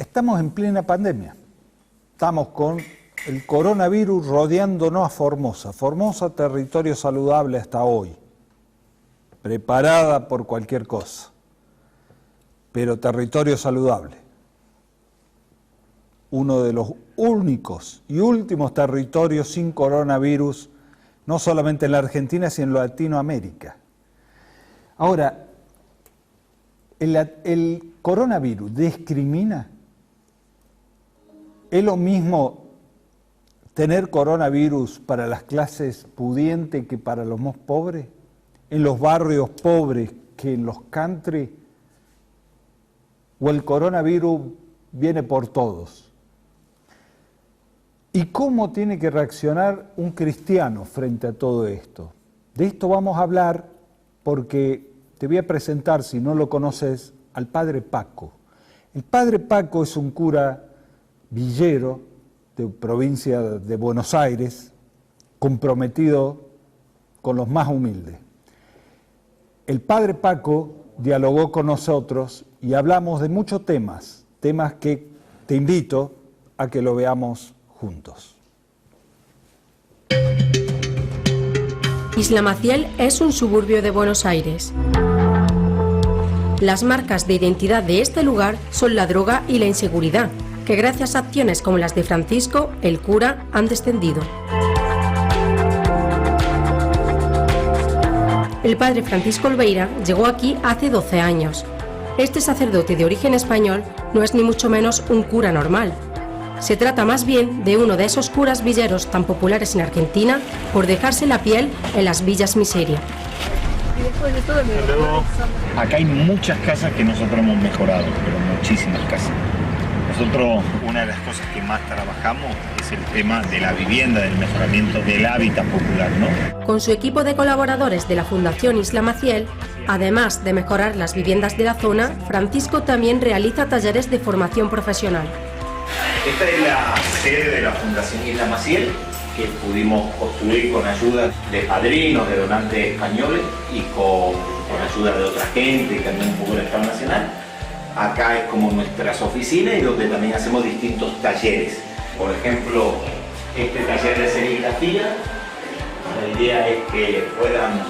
Estamos en plena pandemia. Estamos con el coronavirus rodeándonos a Formosa. Formosa, territorio saludable hasta hoy. Preparada por cualquier cosa. Pero territorio saludable. Uno de los únicos y últimos territorios sin coronavirus, no solamente en la Argentina, sino en Latinoamérica. Ahora, ¿el coronavirus discrimina? ¿Es lo mismo tener coronavirus para las clases pudientes que para los más pobres? ¿En los barrios pobres que en los country? ¿O el coronavirus viene por todos? ¿Y cómo tiene que reaccionar un cristiano frente a todo esto? De esto vamos a hablar porque te voy a presentar, si no lo conoces, al Padre Paco. El Padre Paco es un cura villero de provincia de Buenos Aires, comprometido con los más humildes. El Padre Paco dialogó con nosotros y hablamos de muchos temas que te invito a que lo veamos juntos. Isla Maciel es un suburbio de Buenos Aires. Las marcas de identidad de este lugar son la droga y la inseguridad, que gracias a acciones como las de Francisco, el cura, han descendido. El padre Francisco Olveira llegó aquí hace 12 años. Este sacerdote de origen español no es ni mucho menos un cura normal. Se trata más bien de uno de esos curas villeros tan populares en Argentina por dejarse la piel en las villas miseria. Acá hay muchas casas que nosotros hemos mejorado, pero muchísimas casas. Nosotros, una de las cosas que más trabajamos es el tema de la vivienda, del mejoramiento del hábitat popular, ¿no? Con su equipo de colaboradores de la Fundación Isla Maciel, además de mejorar las viviendas de la zona, Francisco también realiza talleres de formación profesional. Esta es la sede de la Fundación Isla Maciel, que pudimos construir con ayuda de padrinos, de donantes españoles y con ayuda de otra gente, también un poco del Estado Nacional. Acá es como nuestras oficinas y donde también hacemos distintos talleres. Por ejemplo, este taller de serigrafía, la idea es que puedan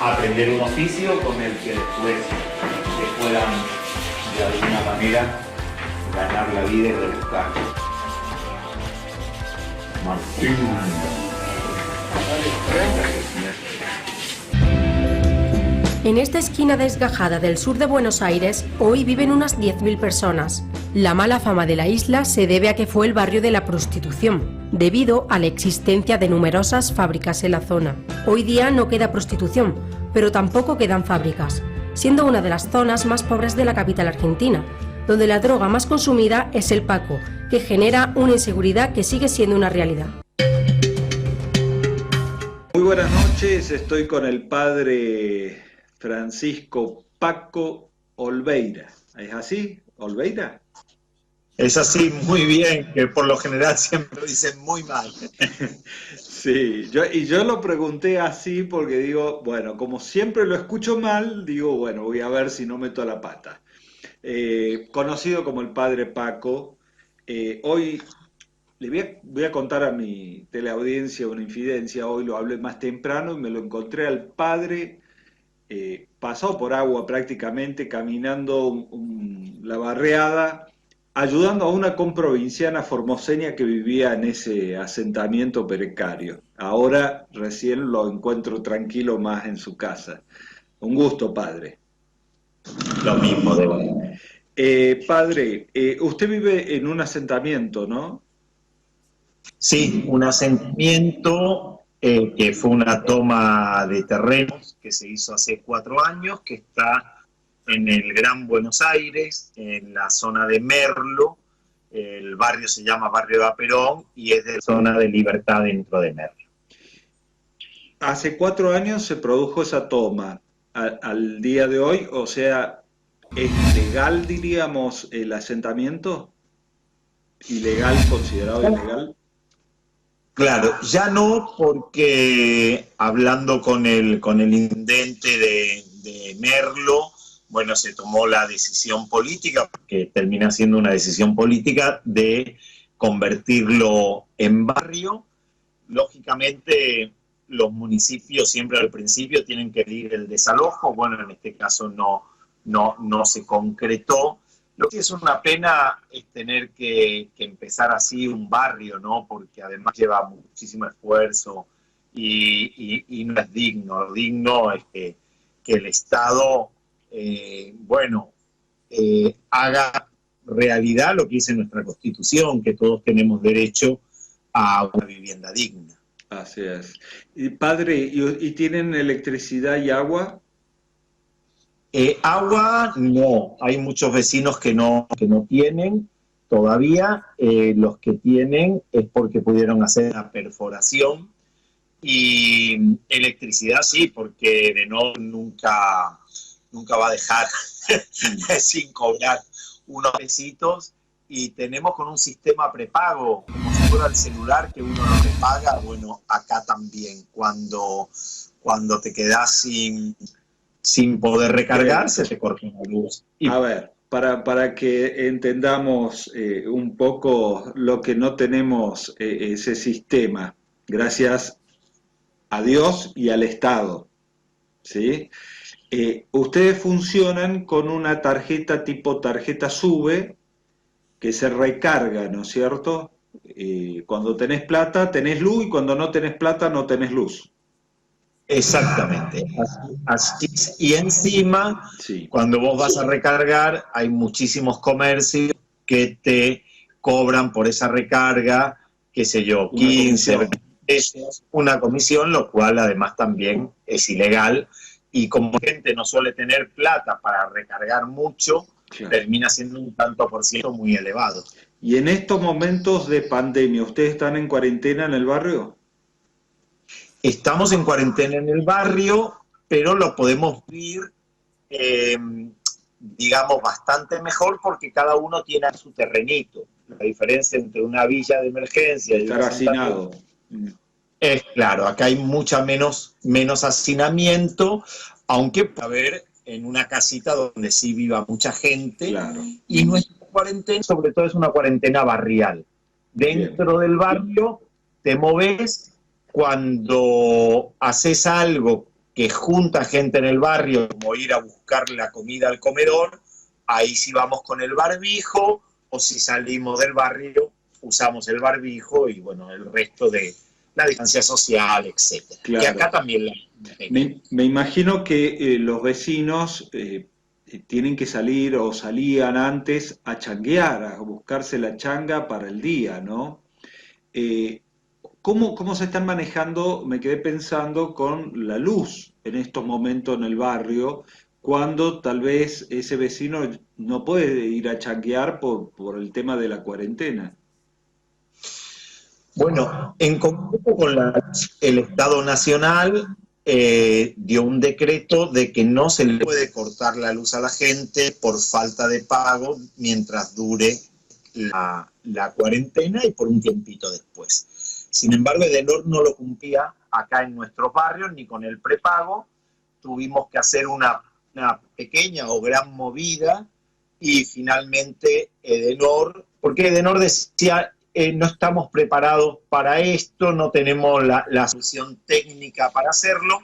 aprender un oficio con el que después puedan de alguna manera ganar la vida y rebuscar. Martín. En esta esquina desgajada del sur de Buenos Aires, hoy viven unas 10.000 personas. La mala fama de la isla se debe a que fue el barrio de la prostitución, debido a la existencia de numerosas fábricas en la zona. Hoy día no queda prostitución, pero tampoco quedan fábricas, siendo una de las zonas más pobres de la capital argentina, donde la droga más consumida es el paco, que genera una inseguridad que sigue siendo una realidad. Muy buenas noches, estoy con el Padre Francisco Paco Olveira. ¿Es así, Olveira? Es así, muy bien, que por lo general siempre dicen muy mal. Sí, yo lo pregunté así porque digo, bueno, como siempre lo escucho mal, digo, bueno, voy a ver si no meto la pata. Conocido como el Padre Paco, hoy le voy a contar a mi teleaudiencia una infidencia, hoy lo hablé más temprano y me lo encontré al Padre pasado por agua prácticamente, caminando la barriada, ayudando a una comprovinciana formoseña que vivía en ese asentamiento precario. Ahora recién lo encuentro tranquilo más en su casa. Un gusto, Padre. Lo mismo, de verdad. Padre, usted vive en un asentamiento, ¿no? Sí, un asentamiento que fue una toma de terrenos que se hizo hace 4 años, que está en el Gran Buenos Aires, en la zona de Merlo. El barrio se llama Barrio de Perón y es de la zona de Libertad dentro de Merlo. Hace 4 años se produjo esa toma. Al día de hoy, o sea, ¿es legal, diríamos, el asentamiento? ¿Ilegal, considerado ilegal? Claro, ya no, porque hablando con el intendente de Merlo, bueno, se tomó la decisión política, que termina siendo una decisión política, de convertirlo en barrio. Lógicamente, los municipios siempre al principio tienen que pedir el desalojo. Bueno, en este caso no se concretó. Lo que es una pena es tener que empezar así un barrio, ¿no? Porque además lleva muchísimo esfuerzo y no es digno. Lo digno es que el Estado, haga realidad lo que dice nuestra Constitución, que todos tenemos derecho a una vivienda digna. Así es. Y padre, ¿y tienen electricidad y agua? Agua no, hay muchos vecinos que no tienen todavía. Los que tienen es porque pudieron hacer la perforación. Y electricidad sí, porque Edenor nunca va a dejar sin cobrar unos pesitos. Y tenemos con un sistema prepago, como si fuera el celular que uno no le paga. Bueno, acá también, cuando te quedas sin poder recargar, se te corta la luz. A ver, para que entendamos un poco lo que no tenemos ese sistema, gracias a Dios y al Estado, ¿sí? Ustedes funcionan con una tarjeta tipo tarjeta SUBE que se recarga, ¿no es cierto? Cuando tenés plata, tenés luz, y cuando no tenés plata, no tenés luz. Exactamente, así es. Y encima, Sí. cuando vos vas a recargar, hay muchísimos comercios que te cobran por esa recarga, qué sé yo, 15, 20 pesos, una comisión, lo cual además también es ilegal. Y como la gente no suele tener plata para recargar mucho, claro, termina siendo un tanto por ciento muy elevado. Y en estos momentos de pandemia, ¿ustedes están en cuarentena en el barrio? Estamos en cuarentena en el barrio, pero lo podemos vivir, digamos, bastante mejor porque cada uno tiene su terrenito. La diferencia entre una villa de emergencia y estar hacinado. Es claro, acá hay mucha menos hacinamiento, aunque puede haber en una casita donde sí viva mucha gente. Claro. Y nuestra cuarentena, sobre todo, es una cuarentena barrial. Dentro del barrio te moves. Cuando haces algo que junta gente en el barrio, como ir a buscar la comida al comedor, ahí sí vamos con el barbijo, o si salimos del barrio, usamos el barbijo y bueno, el resto de la distancia social, etc. Claro. Que acá también la... Me imagino que los vecinos tienen que salir o salían antes a changuear, a buscarse la changa para el día, ¿no? ¿Cómo se están manejando? Me quedé pensando con la luz en estos momentos en el barrio, cuando tal vez ese vecino no puede ir a changuear por el tema de la cuarentena. Bueno, en concreto con el Estado Nacional dio un decreto de que no se le puede cortar la luz a la gente por falta de pago mientras dure la cuarentena y por un tiempito después. Sin embargo, Edenor no lo cumplía acá en nuestros barrios ni con el prepago. Tuvimos que hacer una pequeña o gran movida y finalmente Edenor, porque Edenor decía, no estamos preparados para esto, no tenemos la solución técnica para hacerlo,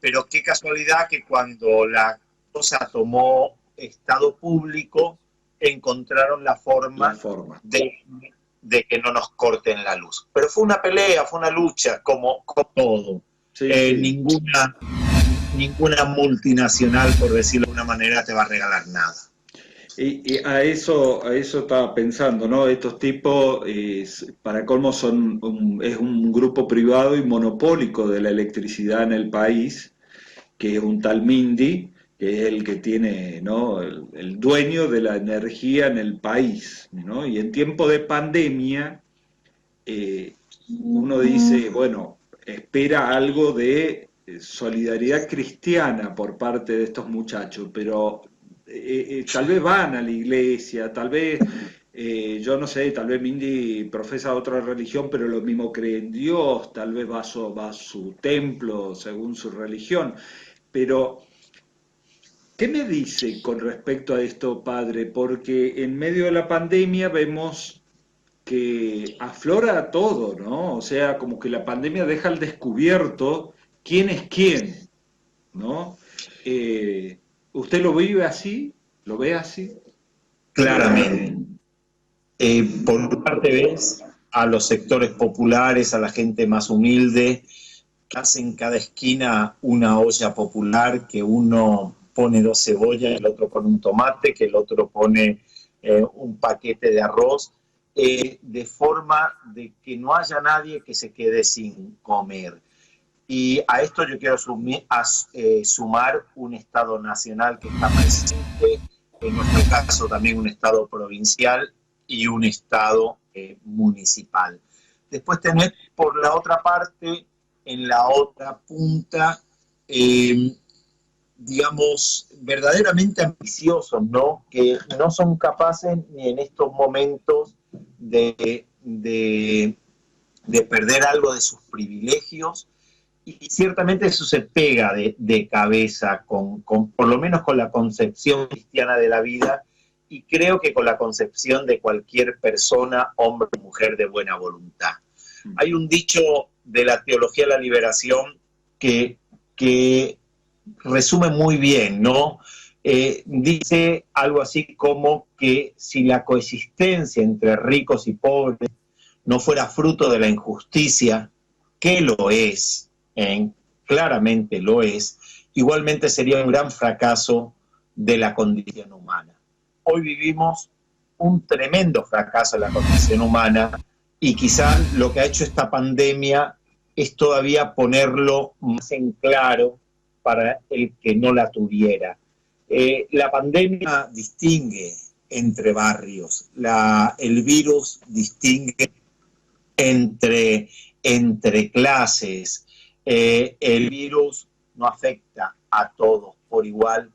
pero qué casualidad que cuando la cosa tomó estado público, encontraron la forma. De que no nos corten la luz. Pero fue una pelea, fue una lucha, como todo. Sí, sí. Ninguna multinacional, por decirlo de alguna manera, te va a regalar nada. Y a eso estaba pensando, ¿no? Estos tipos, para colmo, es un grupo privado y monopólico de la electricidad en el país, que es un tal Mindy, que es el que tiene, ¿no?, el dueño de la energía en el país, ¿no? Y en tiempo de pandemia, uno dice, bueno, espera algo de solidaridad cristiana por parte de estos muchachos, pero tal vez van a la iglesia, tal vez, yo no sé, tal vez Mindy profesa otra religión, pero lo mismo cree en Dios, tal vez va a su templo según su religión, pero ¿Qué me dice con respecto a esto, padre? Porque en medio de la pandemia vemos que aflora todo, ¿no? O sea, como que la pandemia deja al descubierto quién es quién, ¿no? ¿Usted lo vive así? ¿Lo ve así? Claramente. Por parte ves a los sectores populares, a la gente más humilde, que hacen en cada esquina una olla popular, que uno pone 2 cebollas, el otro pone un tomate, que el otro pone un paquete de arroz, de forma de que no haya nadie que se quede sin comer. Y a esto yo quiero sumar un Estado nacional que está presente, en nuestro caso también un Estado provincial y un Estado municipal. Después tenés por la otra parte, en la otra punta, digamos, verdaderamente ambiciosos, ¿no? Que no son capaces ni en estos momentos de perder algo de sus privilegios, y ciertamente eso se pega de cabeza con por lo menos con la concepción cristiana de la vida, y creo que con la concepción de cualquier persona, hombre o mujer de buena voluntad. Hay un dicho de la teología de la liberación que resume muy bien, ¿no? Dice algo así como que si la coexistencia entre ricos y pobres no fuera fruto de la injusticia, que lo es, claramente lo es, igualmente sería un gran fracaso de la condición humana. Hoy vivimos un tremendo fracaso de la condición humana, y quizás lo que ha hecho esta pandemia es todavía ponerlo más en claro para el que no la tuviera. La pandemia distingue entre barrios, el virus distingue entre clases, el virus no afecta a todos por igual,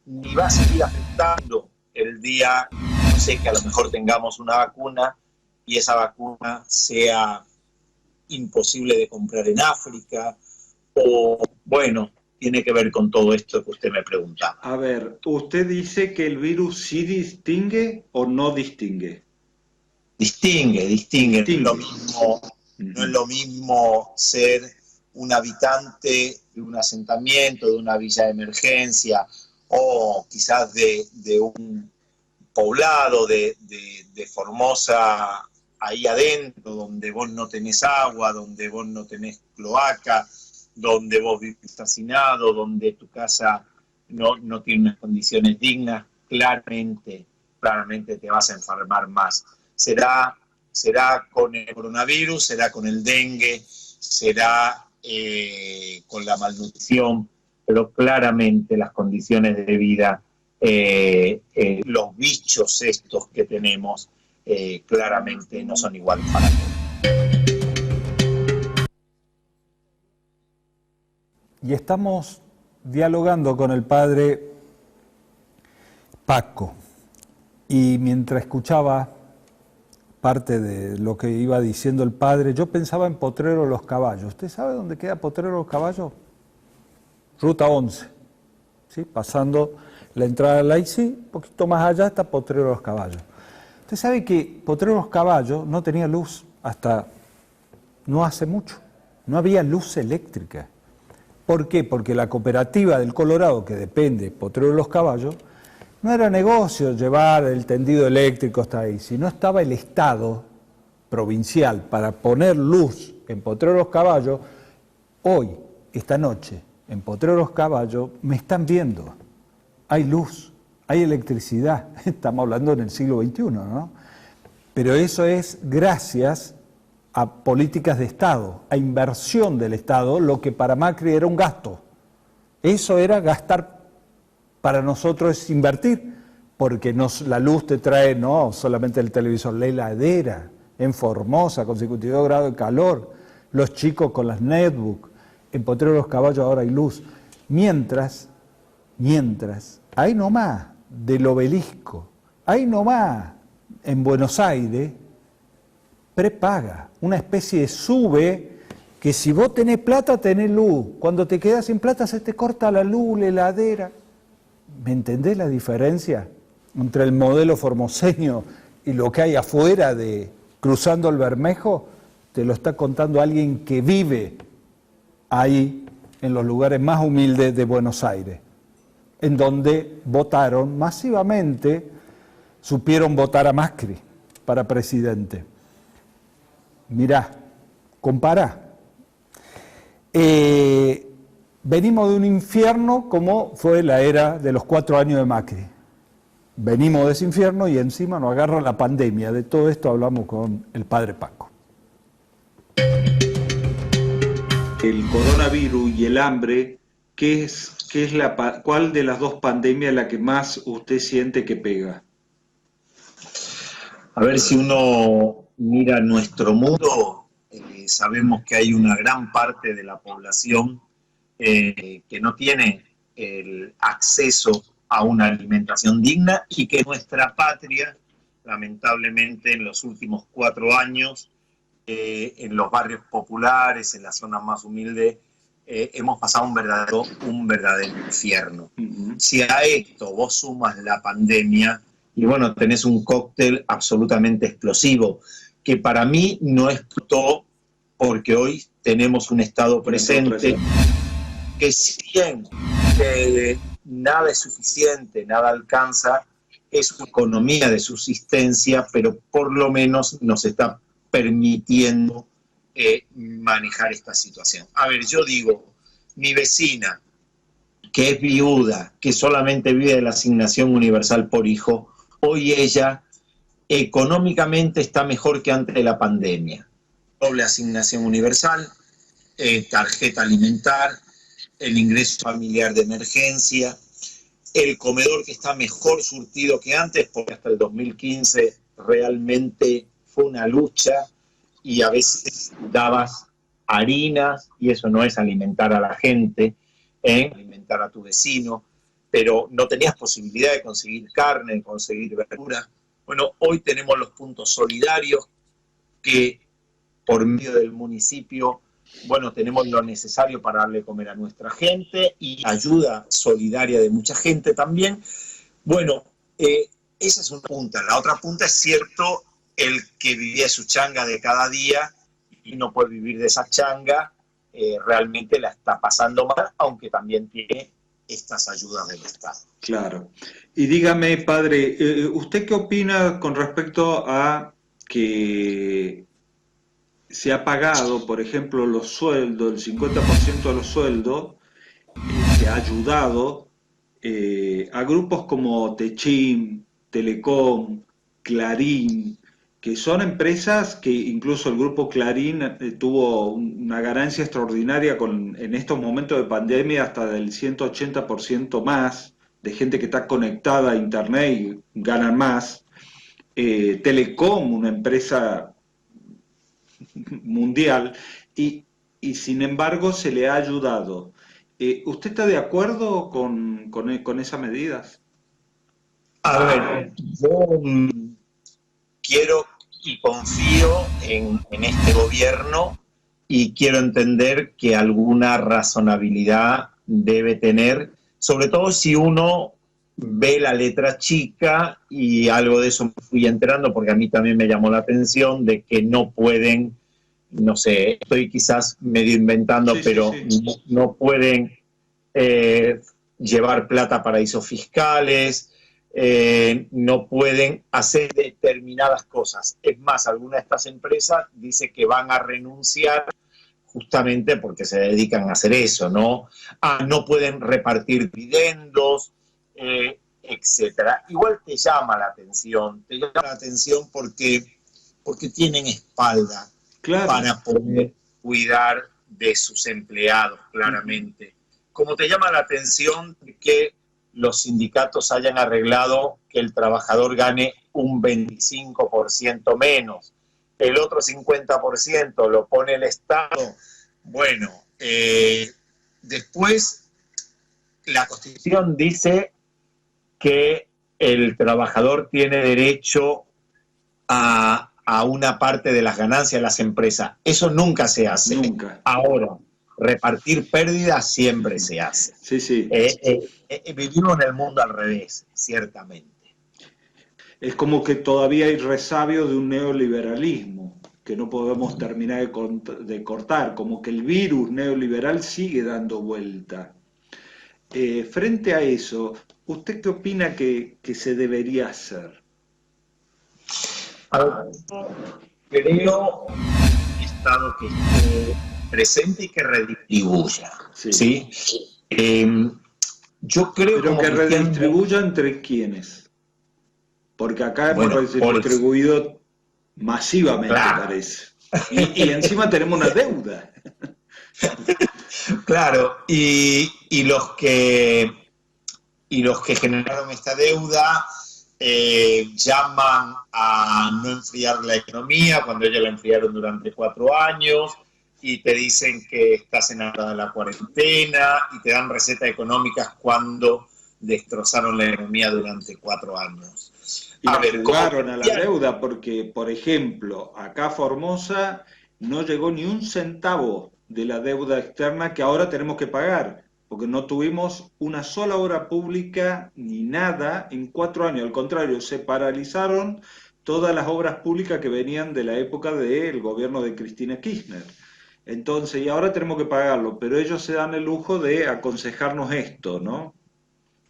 ni va a seguir afectando el día, no sé, que a lo mejor tengamos una vacuna y esa vacuna sea imposible de comprar en África, o bueno, tiene que ver con todo esto que usted me preguntaba. A ver, ¿usted dice que el virus sí distingue o no distingue? Distingue. No es lo mismo, no es lo mismo ser un habitante de un asentamiento, de una villa de emergencia, o quizás de un poblado de Formosa, ahí adentro, donde vos no tenés agua, donde vos no tenés cloaca, donde vos vivís hacinado, donde tu casa no tiene unas condiciones dignas. Claramente te vas a enfermar más. Será con el coronavirus, será con el dengue, será con la malnutrición, pero claramente las condiciones de vida, los bichos estos que tenemos, claramente no son iguales para todos. Y estamos dialogando con el padre Paco, y mientras escuchaba parte de lo que iba diciendo el padre, yo pensaba en Potrero Los Caballos. ¿Usted sabe dónde queda Potrero Los Caballos? Ruta 11, ¿sí? Pasando la entrada al IC, un poquito más allá está Potrero Los Caballos. Usted sabe que Potrero Los Caballos no tenía luz hasta no hace mucho, no había luz eléctrica. ¿Por qué? Porque la cooperativa del Colorado, que depende de Potrero Los Caballos, no era negocio llevar el tendido eléctrico hasta ahí, sino estaba el Estado provincial para poner luz en Potrero Los Caballos. Hoy, esta noche, en Potrero Los Caballos, me están viendo. Hay luz, hay electricidad. Estamos hablando en el siglo XXI, ¿no? Pero eso es gracias a políticas de Estado, a inversión del Estado, lo que para Macri era un gasto. Eso era gastar. Para nosotros es invertir, porque la luz te trae no solamente el televisor, la heladera en Formosa con 52 grados de calor, los chicos con las netbooks, en Potrero Los Caballos ahora hay luz. Mientras, ahí nomás del Obelisco, ahí nomás en Buenos Aires, prepaga, una especie de sube, que si vos tenés plata tenés luz, cuando te quedás sin plata se te corta la luz, la heladera. ¿Me entendés la diferencia entre el modelo formoseño y lo que hay afuera de cruzando el Bermejo? Te lo está contando alguien que vive ahí, en los lugares más humildes de Buenos Aires, en donde votaron masivamente, supieron votar a Macri para presidente. Mirá, compará. Venimos de un infierno como fue la era de los 4 años de Macri. Venimos de ese infierno y encima nos agarra la pandemia. De todo esto hablamos con el padre Paco. El coronavirus y el hambre, ¿cuál de las dos pandemias es la que más usted siente que pega? A ver, si uno mira nuestro mundo, sabemos que hay una gran parte de la población que no tiene el acceso a una alimentación digna y que nuestra patria, lamentablemente, en los últimos 4 años, en los barrios populares, en las zonas más humildes, hemos pasado un verdadero infierno. Uh-huh. Si a esto vos sumas la pandemia, y bueno, tenés un cóctel absolutamente explosivo, que para mí no explotó porque hoy tenemos un Estado presente que, si bien nada es suficiente, nada alcanza, es su economía de subsistencia, pero por lo menos nos está permitiendo manejar esta situación. A ver, yo digo, mi vecina, que es viuda, que solamente vive de la asignación universal por hijo, hoy ella económicamente está mejor que antes de la pandemia. Doble asignación universal, tarjeta alimentar, el ingreso familiar de emergencia, el comedor que está mejor surtido que antes, porque hasta el 2015 realmente fue una lucha y a veces dabas harinas y eso no es alimentar a la gente, alimentar a tu vecino, pero no tenías posibilidad de conseguir carne, de conseguir verdura. Bueno, hoy tenemos los puntos solidarios que por medio del municipio, bueno, tenemos lo necesario para darle de comer a nuestra gente y ayuda solidaria de mucha gente también. Bueno, esa es una punta. La otra punta es cierto, el que vivía su changa de cada día y no puede vivir de esa changa, realmente la está pasando mal, aunque también tiene estas ayudas del Estado. Claro. Y dígame, padre, ¿usted qué opina con respecto a que se ha pagado, por ejemplo, los sueldos, el 50% de los sueldos, que ha ayudado a grupos como Techin, Telecom, Clarín, que son empresas que incluso el grupo Clarín tuvo una ganancia extraordinaria en estos momentos de pandemia hasta del 180% más de gente que está conectada a internet y ganan más. Telecom, una empresa mundial, y sin embargo se le ha ayudado. ¿Usted está de acuerdo con esas medidas? A ver, yo quiero y confío en este gobierno y quiero entender que alguna razonabilidad debe tener, sobre todo si uno ve la letra chica, y algo de eso me fui enterando porque a mí también me llamó la atención, de que no pueden, no sé, estoy quizás medio inventando, pero sí. No pueden llevar plata a paraísos fiscales, no pueden hacer determinadas cosas. Es más, alguna de estas empresas dice que van a renunciar justamente porque se dedican a hacer eso, ¿no? No pueden repartir dividendos, etcétera. Igual te llama la atención porque tienen espalda, claro, para poder cuidar de sus empleados, claramente. Como te llama la atención que los sindicatos hayan arreglado que el trabajador gane un 25% menos, el otro 50% lo pone el Estado. Bueno, después la Constitución dice que el trabajador tiene derecho a una parte de las ganancias de las empresas. Eso nunca se hace. Nunca. Ahora, repartir pérdidas siempre se hace. Sí, sí. Vivimos en el mundo al revés, ciertamente. Es como que todavía hay resabio de un neoliberalismo que no podemos terminar de cortar, como que el virus neoliberal sigue dando vuelta. Frente a eso, ¿usted qué opina que se debería hacer? Creo un Estado que esté presente y que redistribuya. Sí. Yo creo pero que redistribuya entre quiénes. Porque acá hemos redistribuido masivamente, claro. Parece. Y encima tenemos una deuda. Claro, y los que generaron esta deuda llaman a no enfriar la economía cuando ellos la enfriaron durante 4 años, y te dicen que estás en la hora de la cuarentena, y te dan recetas económicas cuando destrozaron la economía durante 4 años. Y jugaron a la deuda porque, por ejemplo, acá Formosa no llegó ni un centavo de la deuda externa que ahora tenemos que pagar, porque no tuvimos una sola obra pública ni nada en 4 años. Al contrario, se paralizaron todas las obras públicas que venían de la época del gobierno de Cristina Kirchner. Entonces, y ahora tenemos que pagarlo, pero ellos se dan el lujo de aconsejarnos esto, ¿no?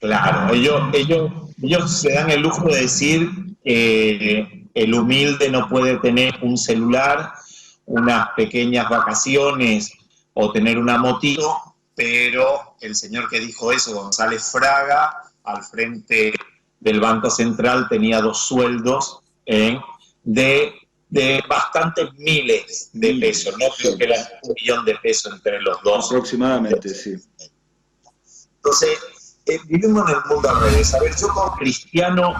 Claro, ellos se dan el lujo de decir que el humilde no puede tener un celular, unas pequeñas vacaciones o tener una motito, pero el señor que dijo eso, González Fraga, al frente del Banco Central tenía 2 sueldos de bastantes miles de pesos, ¿no? Creo que eran 1 millón de pesos entre los dos. Aproximadamente, sí. Entonces, vivimos en el mundo al revés. A ver, yo como cristiano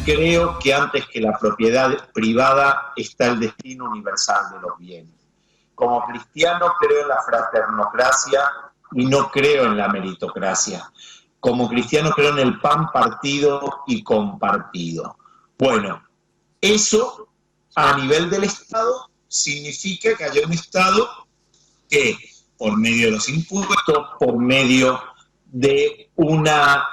creo que antes que la propiedad privada está el destino universal de los bienes. Como cristiano creo en la fraternocracia y no creo en la meritocracia. Como cristiano creo en el pan partido y compartido. Bueno, eso a nivel del Estado significa que haya un Estado que, por medio de los impuestos, por medio de una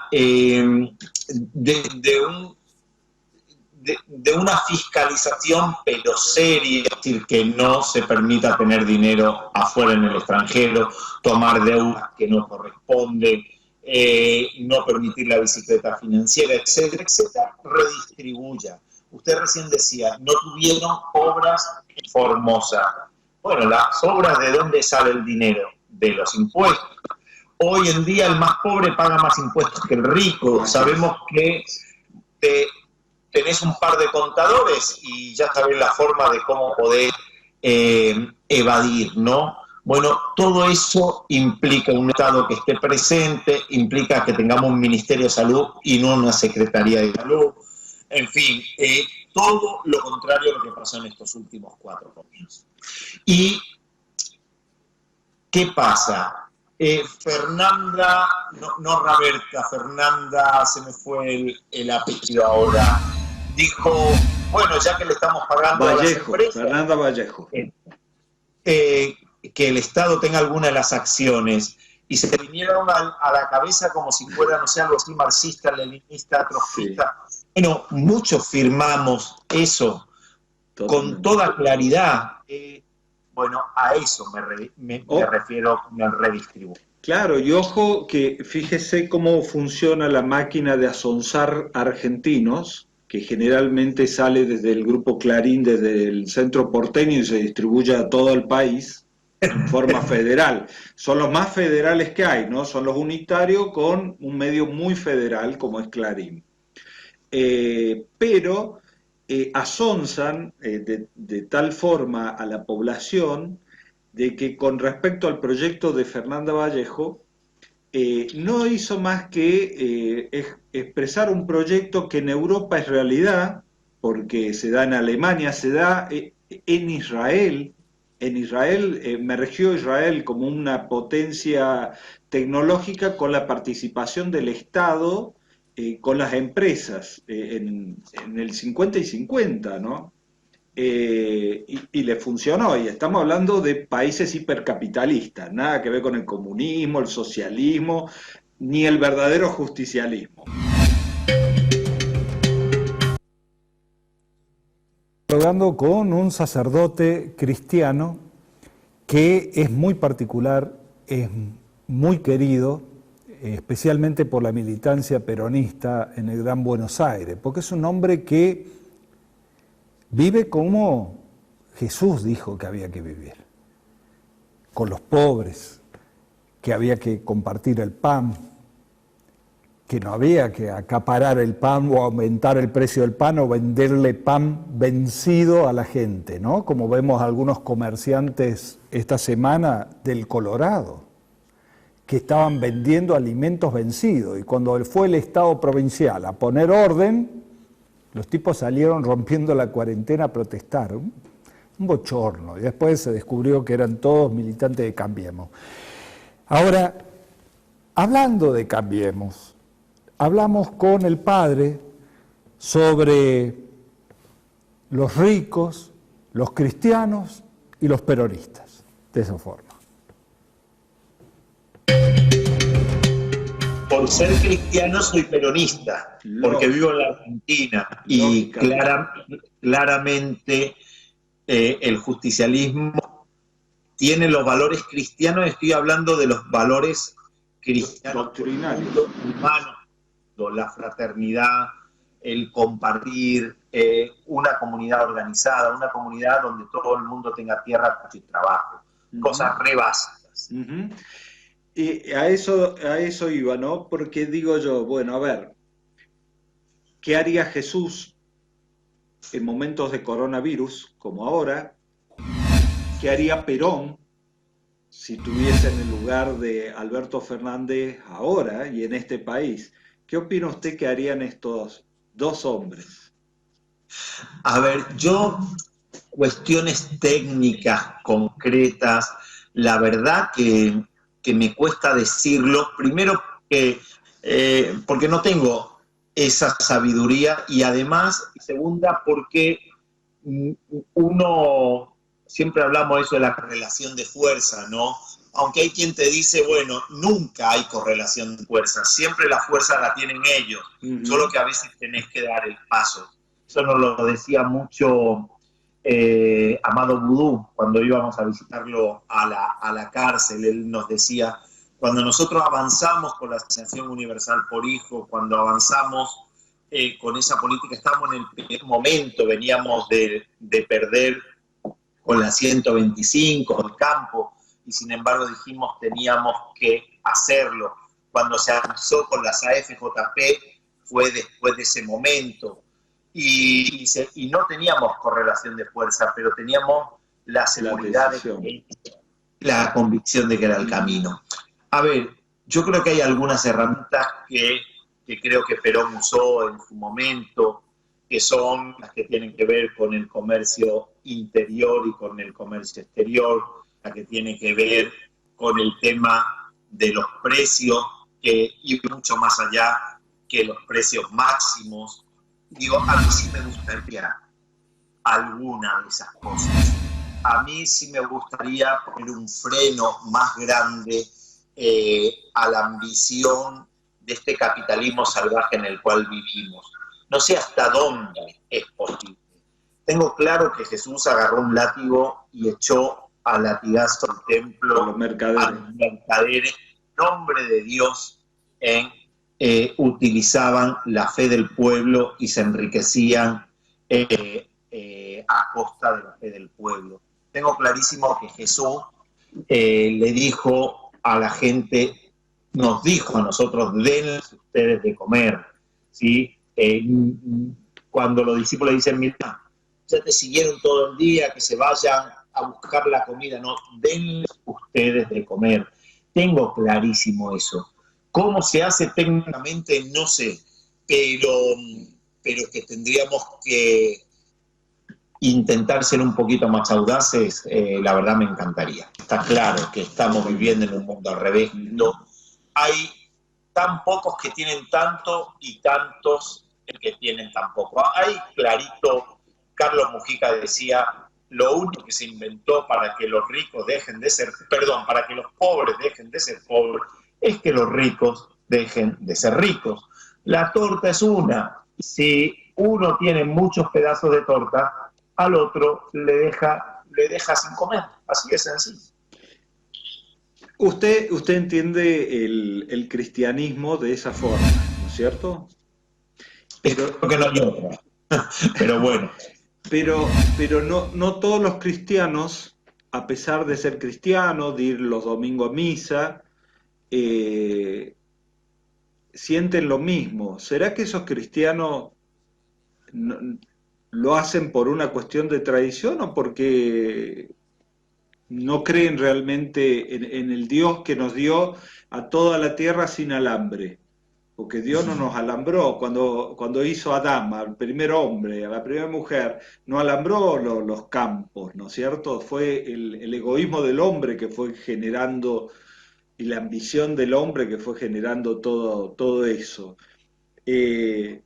de una fiscalización pero seria, es decir, que no se permita tener dinero afuera en el extranjero, tomar deudas que no corresponden, no permitir la bicicleta financiera, etcétera, etcétera, redistribuya. Usted recién decía, no tuvieron obras en Formosa. Bueno, las obras, ¿de dónde sale el dinero? De los impuestos. Hoy en día el más pobre paga más impuestos que el rico. Sabemos que tenés un par de contadores y ya sabés la forma de cómo poder evadir, ¿no? Bueno, todo eso implica un Estado que esté presente, implica que tengamos un Ministerio de Salud y no una Secretaría de Salud. En fin, todo lo contrario a lo que pasó en estos últimos 4 años. ¿Y qué pasa? Fernanda, no Roberta, Fernanda, se me fue el apellido ahora, dijo, bueno, ya que le estamos pagando Vallejo, a las empresas, Fernanda Vallejo, que el Estado tenga alguna de las acciones, y se vinieron a la cabeza como si fuera, no sé, algo así marxista, leninista, trotskista. Sí. Bueno, muchos firmamos eso con toda claridad. Bueno, a eso me refiero con el redistribuir. Claro, y ojo que fíjese cómo funciona la máquina de asonsar argentinos, que generalmente sale desde el grupo Clarín, desde el centro porteño y se distribuye a todo el país en forma federal. Son los más federales que hay, ¿no? Son los unitarios con un medio muy federal como es Clarín. Pero asonsan de tal forma a la población de que con respecto al proyecto de Fernanda Vallejo, no hizo más que expresar un proyecto que en Europa es realidad, porque se da en Alemania, se da en Israel. En Israel, emergió Israel como una potencia tecnológica con la participación del Estado, con las empresas, en el 50 y 50, ¿no? y le funcionó. Y estamos hablando de países hipercapitalistas, nada que ver con el comunismo, el socialismo, ni el verdadero justicialismo. Hablando con un sacerdote cristiano que es muy particular, es muy querido, especialmente por la militancia peronista en el Gran Buenos Aires, porque es un hombre que vive como Jesús dijo que había que vivir, con los pobres, que había que compartir el pan, que no había que acaparar el pan o aumentar el precio del pan o venderle pan vencido a la gente, ¿no? Como vemos algunos comerciantes esta semana del Colorado, que estaban vendiendo alimentos vencidos, y cuando fue el Estado provincial a poner orden, los tipos salieron rompiendo la cuarentena a protestar, un bochorno, y después se descubrió que eran todos militantes de Cambiemos. Ahora, hablando de Cambiemos, hablamos con el padre sobre los ricos, los cristianos y los peronistas, de esa forma. Por ser cristiano soy peronista, porque vivo en la Argentina y claramente el justicialismo tiene los valores cristianos. Estoy hablando de los valores cristianos, doctrinarios, humanos, la fraternidad, el compartir, una comunidad organizada, una comunidad donde todo el mundo tenga tierra y trabajo, cosas re básicas. Y a eso iba, ¿no? Porque digo yo, bueno, a ver, ¿qué haría Jesús en momentos de coronavirus, como ahora? ¿Qué haría Perón si estuviese en el lugar de Alberto Fernández ahora y en este país? ¿Qué opina usted que harían estos dos hombres? A ver, yo, cuestiones técnicas, concretas, la verdad que me cuesta decirlo. Primero, porque no tengo esa sabiduría, y además, segunda, porque uno, siempre hablamos de eso de la correlación de fuerza, ¿no? Aunque hay quien te dice, bueno, nunca hay correlación de fuerza, siempre la fuerza la tienen ellos, solo que a veces tenés que dar el paso. Eso nos lo decía mucho Amado Vudú cuando íbamos a visitarlo a la cárcel. Él nos decía, cuando nosotros avanzamos con la Asociación Universal por Hijo, cuando avanzamos con esa política, estamos en el primer momento, veníamos de perder con la 125, el campo, y sin embargo dijimos teníamos que hacerlo. Cuando se avanzó con las AFJP fue después de ese momento, y no teníamos correlación de fuerza, pero teníamos la seguridad, la convicción de que era el camino. A ver, yo creo que hay algunas herramientas que creo que Perón usó en su momento, que son las que tienen que ver con el comercio interior y con el comercio exterior, la que tiene que ver con el tema de los precios, que ir mucho más allá que los precios máximos. Digo, a mí sí me gustaría alguna de esas cosas. A mí sí me gustaría poner un freno más grande a la ambición de este capitalismo salvaje en el cual vivimos. No sé hasta dónde es posible. Tengo claro que Jesús agarró un látigo y echó a latigazo al templo, los mercaderes. A los mercaderes, en nombre de Dios, utilizaban la fe del pueblo y se enriquecían a costa de la fe del pueblo. Tengo clarísimo que Jesús le dijo a la gente, nos dijo a nosotros, denles ustedes de comer, ¿sí? Cuando los discípulos dicen, mira, ya te siguieron todo el día, que se vayan a buscar la comida, no, denles ustedes de comer. Tengo clarísimo eso. ¿Cómo se hace técnicamente? No sé, pero que tendríamos que intentar ser un poquito más audaces, la verdad me encantaría. Está claro que estamos viviendo en un mundo al revés, ¿no? Hay tan pocos que tienen tanto y tantos que tienen tan poco. Hay Carlos Mujica decía, lo único que se inventó para que los ricos dejen de ser, perdón, para que los pobres dejen de ser pobres, es que los ricos dejen de ser ricos. La torta es una. Si uno tiene muchos pedazos de torta, al otro le deja sin comer. Así es sencillo. Usted entiende el cristianismo de esa forma, ¿no es cierto? Creo que no hay otra. Pero bueno. Pero no todos los cristianos, a pesar de ser cristianos, de ir los domingos a misa, sienten lo mismo. ¿Será que esos cristianos lo hacen por una cuestión de tradición o porque no creen realmente en el Dios que nos dio a toda la tierra sin alambre? Porque Dios no nos alambró cuando hizo a Adán, al primer hombre, a la primera mujer, no alambró los campos, ¿no es cierto? Fue el egoísmo del hombre que fue generando, y la ambición del hombre que fue generando todo eso. Ese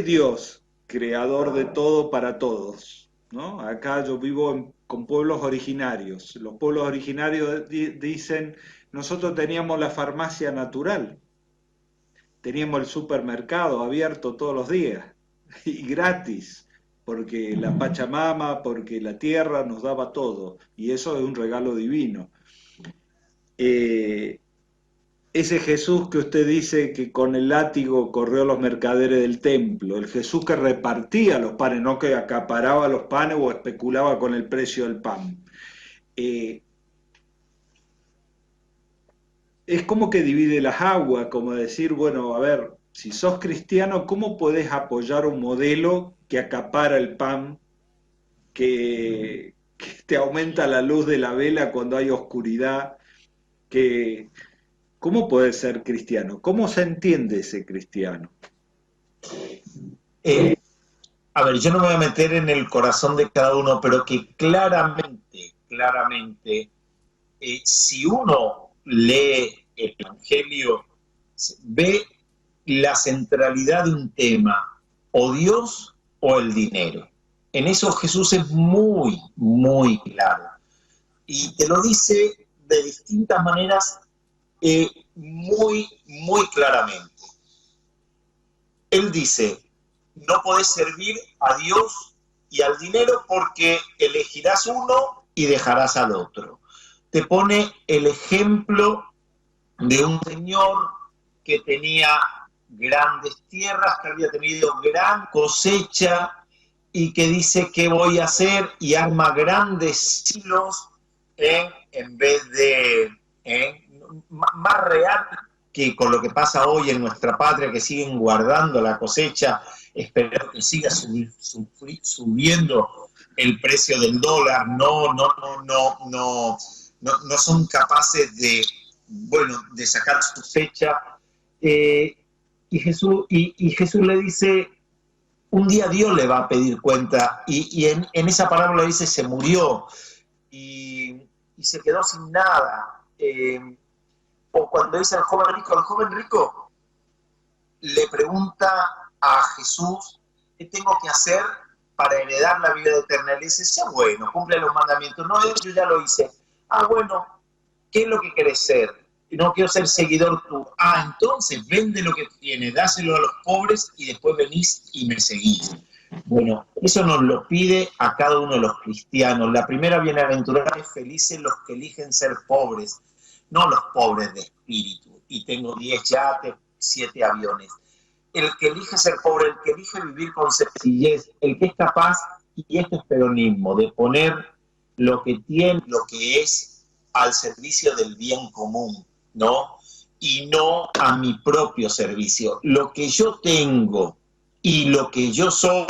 Dios, creador de todo para todos, ¿no? Acá yo vivo con pueblos originarios. Los pueblos originarios dicen, nosotros teníamos la farmacia natural, teníamos el supermercado abierto todos los días y gratis, porque la Pachamama, porque la tierra nos daba todo, y eso es un regalo divino. Ese Jesús que usted dice que con el látigo corrió los mercaderes del templo, el Jesús que repartía los panes, no que acaparaba los panes o especulaba con el precio del pan. Es como que divide las aguas, como decir, bueno, a ver, si sos cristiano, ¿cómo podés apoyar un modelo que acapara el pan, que te aumenta la luz de la vela cuando hay oscuridad? ¿Cómo puede ser cristiano? ¿Cómo se entiende ese cristiano? A ver, yo no me voy a meter en el corazón de cada uno, pero que claramente, si uno lee el Evangelio, ve la centralidad de un tema, o Dios o el dinero. En eso Jesús es muy, muy claro. Y te lo dice de distintas maneras, muy, muy claramente. Él dice, no podés servir a Dios y al dinero porque elegirás uno y dejarás al otro. Te pone el ejemplo de un señor que tenía grandes tierras, que había tenido gran cosecha y que dice, ¿qué voy a hacer? Y arma grandes silos en vez de... más real que con lo que pasa hoy en nuestra patria, que siguen guardando la cosecha, esperando que siga subiendo el precio del dólar, no son capaces de sacar su cosecha. Y Jesús le dice, un día Dios le va a pedir cuenta, y en esa parábola dice, se murió y se quedó sin nada. O cuando dice al joven rico le pregunta a Jesús, ¿qué tengo que hacer para heredar la vida eterna? Le dice, sea bueno, cumple los mandamientos. No, yo ya lo hice. Ah, bueno, ¿qué es lo que querés ser? No quiero ser seguidor tú. Ah, entonces vende lo que tienes, dáselo a los pobres y después venís y me seguís. Bueno, eso nos lo pide a cada uno de los cristianos. La primera bienaventurada es felices los que eligen ser pobres, no los pobres de espíritu. Y tengo 10 yates, 7 aviones. El que elige ser pobre, el que elige vivir con sencillez, el que es capaz, y esto es peronismo, de poner lo que tiene, lo que es, al servicio del bien común, ¿no? Y no a mi propio servicio. Lo que yo tengo y lo que yo soy,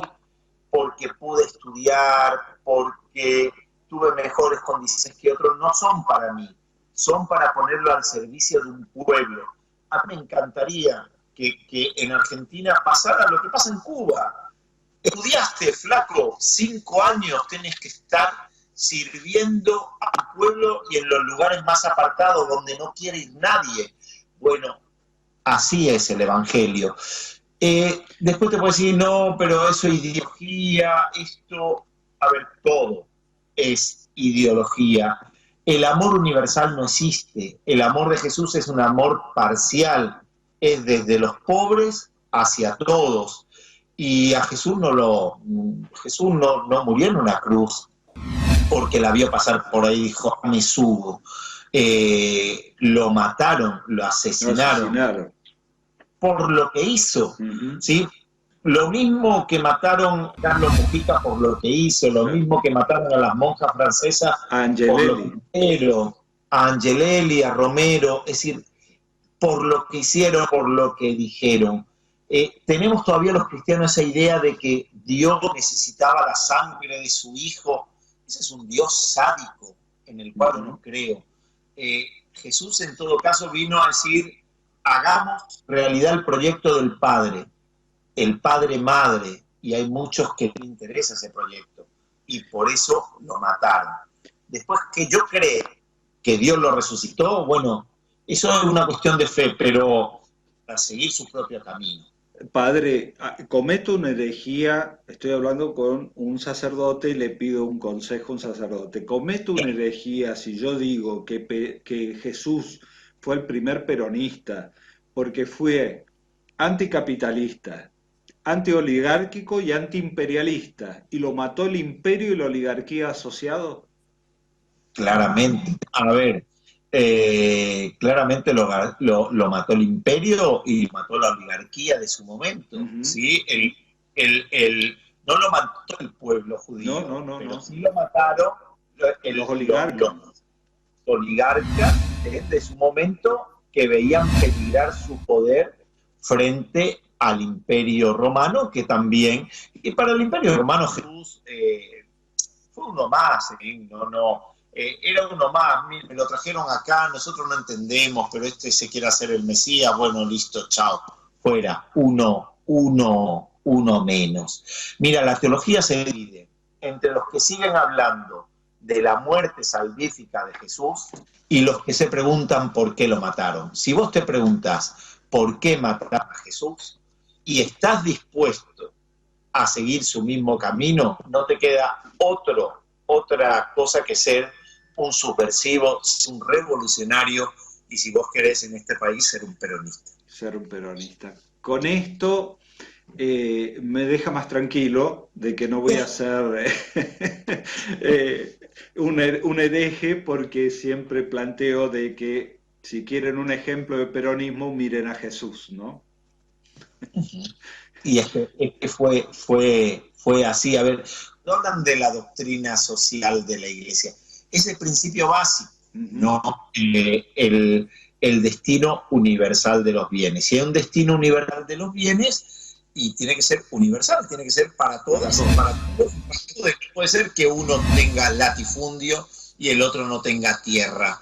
porque pude estudiar, porque tuve mejores condiciones que otros, no son para mí, son para ponerlo al servicio de un pueblo. A mí me encantaría que en Argentina pasara lo que pasa en Cuba. Estudiaste, flaco, 5 años tenés que estar sirviendo al pueblo y en los lugares más apartados donde no quiere ir nadie. Bueno, así es el Evangelio. Después te puedo decir, no, pero eso es ideología, esto, a ver, todo es ideología. El amor universal no existe, el amor de Jesús es un amor parcial, es desde los pobres hacia todos. Y a Jesús no murió en una cruz porque la vio pasar por ahí y dijo, me subo. Lo mataron, lo asesinaron. Por lo que hizo, ¿sí? Lo mismo que mataron a Carlos Mujica por lo que hizo, lo mismo que mataron a las monjas francesas por lo que hicieron, a Angelelli, a Romero, es decir, por lo que hicieron, por lo que dijeron. Tenemos todavía los cristianos esa idea de que Dios necesitaba la sangre de su Hijo. Ese es un Dios sádico en el cual no creo. Jesús en todo caso vino a decir, hagamos realidad el proyecto del Padre, el Padre-Madre, y hay muchos que les interesa ese proyecto, y por eso lo mataron. Después que yo creo que Dios lo resucitó, bueno, eso es una cuestión de fe, pero para seguir su propio camino. Padre, cometo una herejía, estoy hablando con un sacerdote y le pido un consejo a un sacerdote. Cometo una herejía si yo digo que Jesús fue el primer peronista porque fue anticapitalista, antioligárquico y antiimperialista, y lo mató el imperio y la oligarquía asociado. Claramente, a ver, claramente lo mató el imperio y mató la oligarquía de su momento, ¿sí? No lo mató el pueblo judío, pero sí lo mataron los oligarcas de su momento, que veían peligrar su poder frente al Imperio Romano, que también, y para el Imperio Romano Jesús fue uno más, era uno más, me lo trajeron acá, nosotros no entendemos, pero este se quiere hacer el Mesías, bueno, listo, chao, fuera, uno menos. Mira, la teología se divide entre los que siguen hablando de la muerte salvífica de Jesús y los que se preguntan por qué lo mataron. Si vos te preguntas por qué mataron a Jesús y estás dispuesto a seguir su mismo camino, no te queda otra cosa que ser un subversivo, un revolucionario y, si vos querés en este país, ser un peronista. Ser un peronista. Con esto me deja más tranquilo de que no voy a ser un hereje, porque siempre planteo de que si quieren un ejemplo de peronismo, miren a Jesús, ¿no? Y es que fue así. A ver, no hablan de la doctrina social de la Iglesia. Es el principio básico, ¿no? El destino universal de los bienes. Si hay un destino universal de los bienes, y tiene que ser universal, tiene que ser para todas, para todos. Puede ser que uno tenga latifundio y el otro no tenga tierra,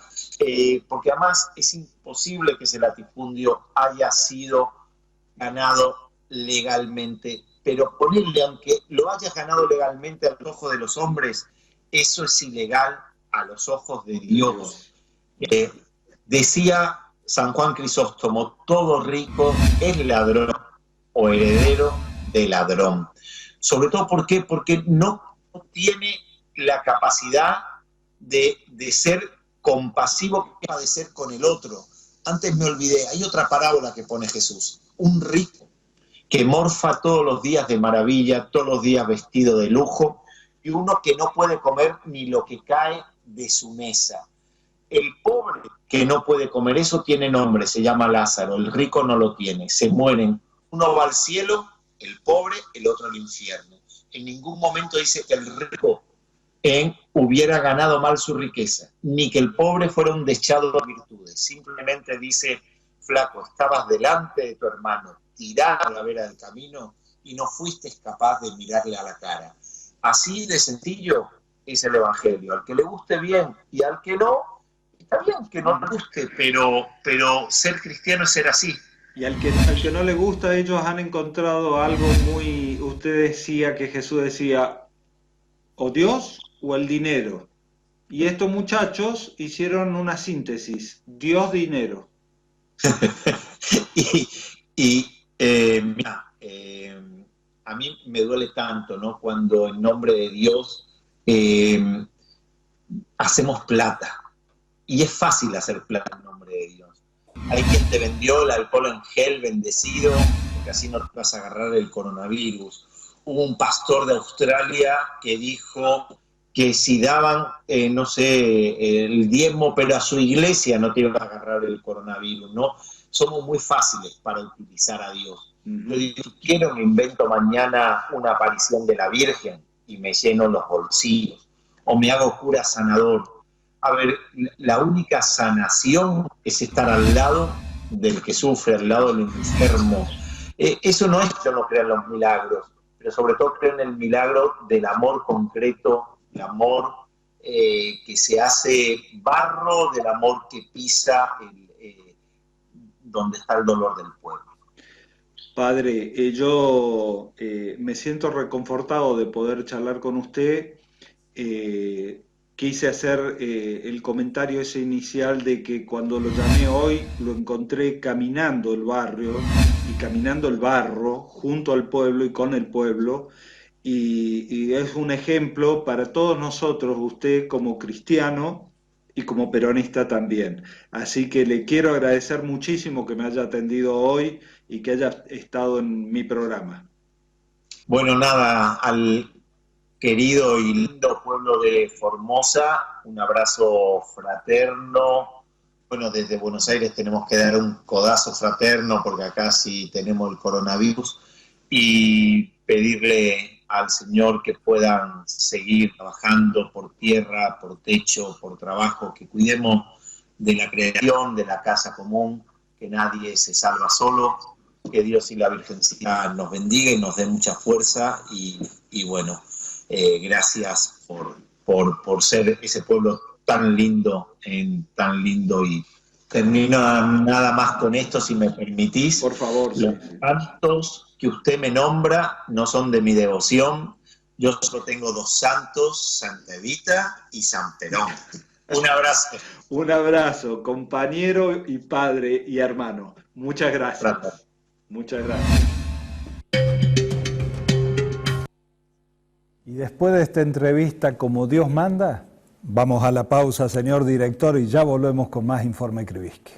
porque además es imposible que ese latifundio haya sido ganado legalmente, pero ponerle, aunque lo hayas ganado legalmente al ojo de los hombres, eso es ilegal a los ojos de Dios. Decía San Juan Crisóstomo, todo rico es ladrón o heredero de ladrón. Sobre todo, ¿por qué? Porque no tiene la capacidad de ser compasivo, de ser con el otro. Antes me olvidé, hay otra parábola que pone Jesús, un rico que morfa todos los días de maravilla, todos los días vestido de lujo, y uno que no puede comer ni lo que cae de su mesa. El pobre que no puede comer eso tiene nombre, se llama Lázaro, el rico no lo tiene, se mueren. Uno va al cielo, el pobre, el otro al infierno. En ningún momento dice que el rico hubiera ganado mal su riqueza, ni que el pobre fuera un deschado de virtudes. Simplemente dice, flaco, estabas delante de tu hermano, tirado a la vera del camino y no fuiste capaz de mirarle a la cara. Así de sencillo es el Evangelio. Al que le guste bien y al que no, está bien que no le guste, pero ser cristiano es ser así. Y al que no le gusta, ellos han encontrado algo muy... Usted decía que Jesús decía, o Dios o el dinero. Y estos muchachos hicieron una síntesis, Dios, dinero. Mira, a mí me duele tanto, ¿no? Cuando en nombre de Dios hacemos plata. Y es fácil hacer plata en nombre de Dios. Hay quien te vendió el alcohol en gel bendecido, porque así no te vas a agarrar el coronavirus. Hubo un pastor de Australia que dijo que si daban, no sé, el diezmo, pero a su iglesia no te iba a agarrar el coronavirus, ¿no? Somos muy fáciles para utilizar a Dios. Yo digo, si quiero, me invento mañana una aparición de la Virgen y me lleno los bolsillos, o me hago cura sanador. A ver, la única sanación es estar al lado del que sufre, al lado del enfermo. Eso no es que yo no crea en los milagros, pero sobre todo creo en el milagro del amor concreto, el amor que se hace barro, del amor que pisa donde está el dolor del pueblo. Padre, yo me siento reconfortado de poder charlar con usted. Quise hacer el comentario ese inicial de que cuando lo llamé hoy lo encontré caminando el barrio y caminando el barro junto al pueblo y con el pueblo, y es un ejemplo para todos nosotros, usted como cristiano y como peronista también. Así que le quiero agradecer muchísimo que me haya atendido hoy y que haya estado en mi programa. Bueno, nada, al querido y lindo pueblo de Formosa, un abrazo fraterno. Bueno, desde Buenos Aires tenemos que dar un codazo fraterno porque acá sí tenemos el coronavirus, y pedirle al Señor que puedan seguir trabajando por tierra, por techo, por trabajo, que cuidemos de la creación, de la casa común, que nadie se salva solo, que Dios y la Virgencita nos bendiga y nos dé mucha fuerza, y bueno, gracias por ser ese pueblo tan lindo, y termino nada más con esto, si me permitís. Por favor. Los santos que usted me nombra no son de mi devoción. Yo solo tengo dos santos, Santa Evita y San Perón. Un abrazo. Un abrazo, compañero y padre y hermano. Muchas gracias. Gracias. Muchas gracias. Y después de esta entrevista, como Dios manda, vamos a la pausa, señor director, y ya volvemos con más Informe Krivitsky.